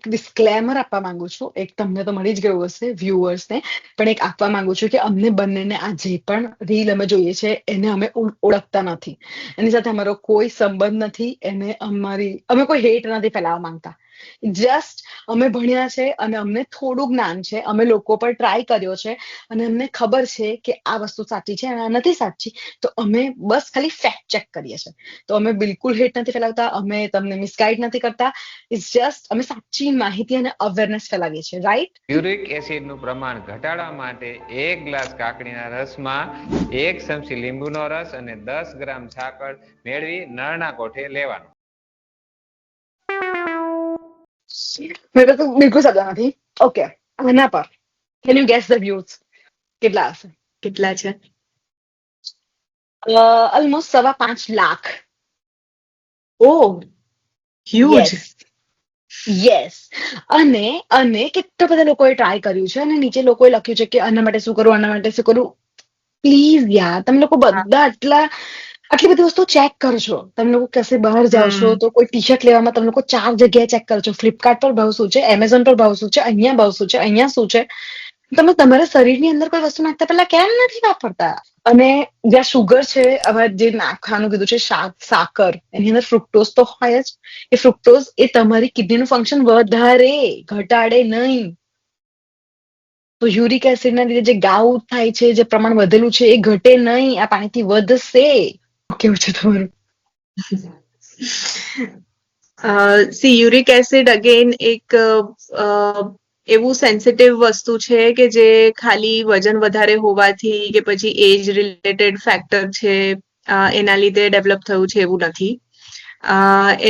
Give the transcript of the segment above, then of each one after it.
Disclaimer આપવા માંગુ છું. એક તમને તો મળી જ ગયું હશે વ્યુઅર્સને, પણ એક આપવા માંગુ છું કે અમને બંનેને આ જે પણ રીલ અમે જોઈએ છે એને અમે ઓળખતા નથી. એની સાથે અમારો કોઈ સંબંધ નથી. અમે કોઈ હેટ નથી ફેલાવવા માંગતા. જસ્ટ અમે ભણ્યા છે અને અમને થોડું જ્ઞાન છે. અમે લોકો પર ટ્રાય કર્યો છે અને અમને ખબર છે કે આ વસ્તુ સાચી છે અને આ નથી સાચી. તો અમે બસ ખાલી ફેક્ટ ચેક કરીએ છીએ. તો અમે બિલકુલ હેટ નથી ફેલાવતા, અમે તમને મિસગાઈડ નથી કરતા. ઇટ્સ જસ્ટ અમે સાચી માહિતી અને અવેરનેસ ફેલાવીએ છીએ. રાઈટ? યુરિક એસિડનું પ્રમાણ ઘટાડવા માટે 1 ગ્લાસ કાકડીના રસમાં 1 ચમચી લીંબુનો રસ અને 10 ગ્રામ સાકર મેળવી નળના કોઠે લેવાનું. મેરે તો બિલકુલ સગા નથી. ઓકે, આના પર can you guess the views કેટલા હશે? કેટલા છે? ઓલમોસ્ટ 5.25 લાખ. ઓ હ્યુજ. યસ. અને કેટલા બધા લોકોએ ટ્રાય કર્યું છે અને નીચે લોકોએ લખ્યું છે કે આના માટે શું કરું, આના માટે શું કરું. પ્લીઝ યાર, તમે લોકો બધા આટલી બધી વસ્તુ ચેક કરશો. તમે લોકો કશે બહાર જાઓ છો તો કોઈ ટી શર્ટ લેવામાં તમે લોકો 4 જગ્યાએ ચેક કરશો. ફ્લિપકાર્ટ પર ભાવ શું છે, એમેઝોન પર ભાવ શું છે, અહીંયા ભાવ શું છે, અહીંયા શું છે. તમે તમારા શરીરની અંદર કોઈ વસ્તુ નાખતા પહેલા કેમ નથી વાપરતા? અને જ્યાં શુગર છે, હવે જે નાખવાનું કીધું છે સાકર, એની અંદર ફ્રુક્ટોઝ તો હોય જ. એ ફ્રુક્ટોઝ એ તમારી કિડનીનું ફંક્શન વધારે, ઘટાડે નહીં. તો યુરિક એસિડના લીધે જે ગાઉ થાય છે, જે પ્રમાણ વધેલું છે એ ઘટે નહીં, આ પાણીથી વધશે. કેવું છે તમારું? યુરિક એસિડ અગેન એક એવું સેન્સિટિવ વસ્તુ છે કે જે ખાલી વજન વધારે હોવાથી કે પછી એજ રિલેટેડ ફેક્ટર છે એના લીધે ડેવલપ થયું છે એવું નથી.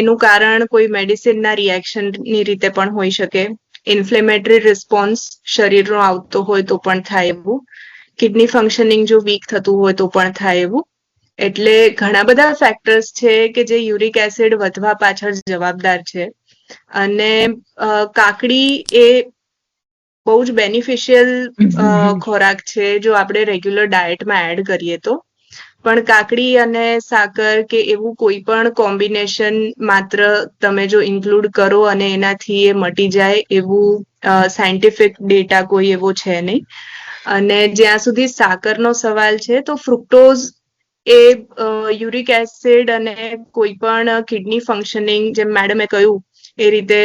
એનું કારણ કોઈ મેડિસિનના રિએક્શનની રીતે પણ હોઈ શકે. ઇન્ફ્લેમેટરી રિસ્પોન્સ શરીરનો આવતો હોય તો પણ થાય એવું. કિડની ફંક્શનિંગ જો વીક થતું હોય તો પણ થાય એવું. એટલે ઘણા બધા ફેક્ટર્સ છે કે જે યુરિક એસિડ વધવા પાછળ જવાબદાર છે. અને કાકડી એ બહુ જ બેનિફિશિયલ ખોરાક છે જો આપણે રેગ્યુલર ડાયટમાં એડ કરીએ તો. પણ કાકડી અને સાકર કે એવું કોઈ પણ કોમ્બિનેશન માત્ર તમે જો ઇન્ક્લુડ કરો અને એનાથી એ મટી જાય એવું સાયન્ટિફિક ડેટા કોઈ એવો છે નહીં. અને જ્યાં સુધી સાકરનો સવાલ છે તો ફ્રુક્ટોઝ એ યુરિક એસિડ અને કોઈ પણ કિડની ફંક્શનિંગ, જેમ મેડમે કહ્યું એ રીતે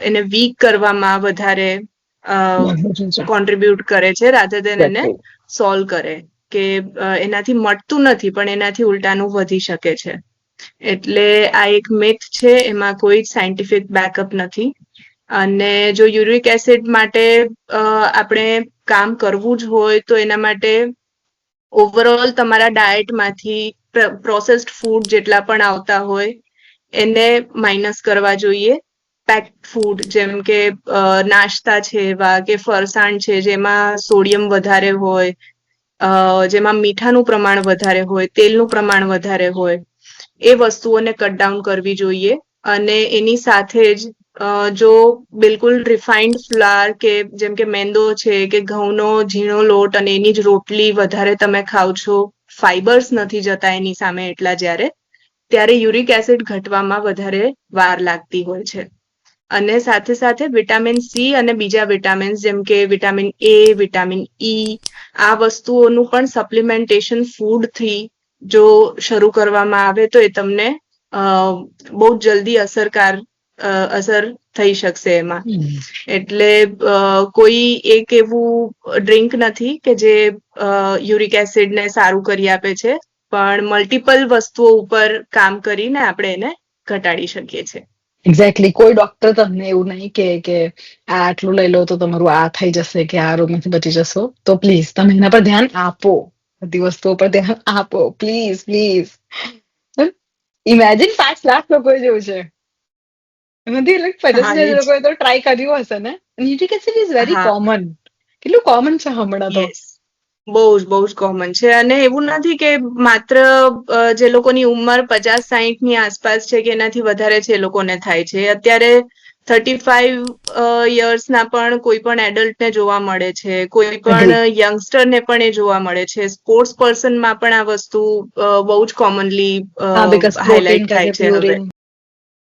એને વીક કરવામાં વધારે કોન્ટ્રીબ્યુટ કરે છે રાધર દેન એને સોલ્વ કરે. કે એનાથી મટતું નથી પણ એનાથી ઉલટાનું વધી શકે છે. એટલે આ એક મિથ છે, એમાં કોઈ સાયન્ટિફિક બેકઅપ નથી. અને જો યુરિક એસિડ માટે આપણે કામ કરવું જ હોય તો એના માટે ઓવરઓલ તમારા ડાયટમાંથી પ્રોસેસ્ડ ફૂડ જેટલા પણ આવતા હોય એને માઇનસ કરવા જોઈએ. પેક્ડ ફૂડ જેમ કે નાસ્તા છે એવા કે ફરસાણ છે જેમાં સોડિયમ વધારે હોય, જેમાં મીઠાનું પ્રમાણ વધારે હોય, તેલનું પ્રમાણ વધારે હોય, એ વસ્તુઓને કટ ડાઉન કરવી જોઈએ. અને એની સાથે જ જો બિલકુલ રિફાઇન્ડ ફ્લાર કે જેમ કે મેંદો છે કે ઘઉંનો ઝીણો લોટ અને એની જ રોટલી વધારે તમે ખાવ છો, ફાઈબર્સ નથી જતા એની સામે એટલા ત્યારે યુરિક એસિડ ઘટવામાં વધારે વાર લાગતી હોય છે. અને સાથે સાથે વિટામિન સી અને બીજા વિટામિન્સ જેમ કે વિટામિન એ, વિટામિન ઈ, આ વસ્તુઓનું પણ સપ્લિમેન્ટેશન ફૂડથી જો શરૂ કરવામાં આવે તો એ તમને બહુ જલ્દી અસર થઈ શકશે એમાં. એટલે કોઈ એક એવું ડ્રિંક નથી કે જે યુરિક એસિડને સારું કરી આપે છે, પણ મલ્ટિપલ વસ્તુઓ ઉપર કામ કરીને આપણે એને ઘટાડી શકીએ છીએ. એક્ઝેક્ટલી. કોઈ ડોક્ટર તમને એવું નહીં કે આ આટલું લઈ લો તો તમારું આ થઈ જશે કે આ રોગમાંથી બચી જશો. તો પ્લીઝ તમે એના પર ધ્યાન આપો, બધી વસ્તુઓ પર ધ્યાન આપો. Please please. ઇમેજિન 5 લાખ લોકોએ જેવું છે. એમાંથી 50,000 લોકોએ તો ટ્રાય કર્યું હશે ને. Uric acid is very common. કેટલું કોમન છે હમણાં તો. બહુ જ કોમન છે. અને એવું નથી કે માત્ર જે લોકોની ઉંમર 50-60 ની આસપાસ છે કે એનાથી વધારે છે એ લોકોને થાય છે. અત્યારે 35 યર્સના પણ કોઈ પણ એડલ્ટને જોવા મળે છે, કોઈ પણ યંગસ્ટરને પણ એ જોવા મળે છે. સ્પોર્ટ્સ પર્સનમાં પણ આ વસ્તુ બહુ જ કોમનલી હાઇલાઇટ થાય છે હવે.